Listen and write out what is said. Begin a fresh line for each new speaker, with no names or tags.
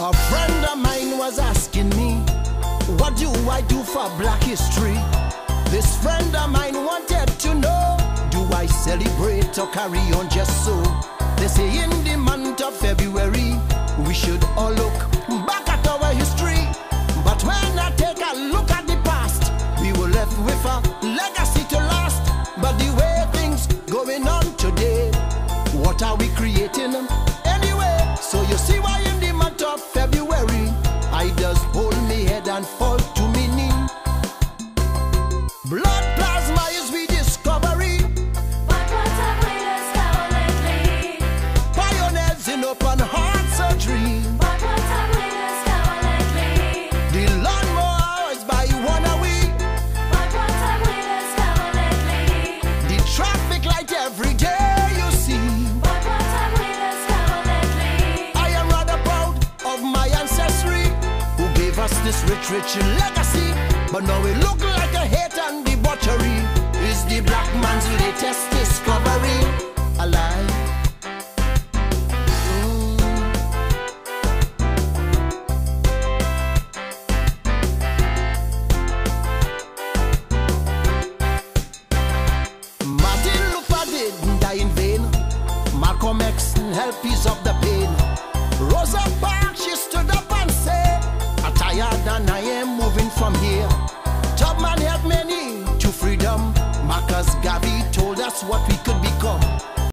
A friend of mine was asking me, what do I do for Black History? This friend of mine wanted to know, do I celebrate or carry on just so? They say in the month of February, we should all look back at our history. But when I take a look at the past, we were left with a legacy to last. But the way things going on today, what are we creating anyway? So you see why in the month of February, I just hold me head and fall to me knee. Blood plasma is we discovery.
But what have we discovered lately?
Pioneers in open heart surgery.
But what have we discovered lately?
The lawnmower is by one a week.
But what have we discovered lately?
The traffic light every day you see.
But what have we discovered lately?
I am rather proud of my ancestry, who gave us this rich legacy. But now it look like a hate and debauchery. Is the black man's latest discovery alive? Martin Luther didn't die in vain. Malcolm X helped ease up the pain. Rosa Parks, she stood up and said, I'm tired and I am moving from here.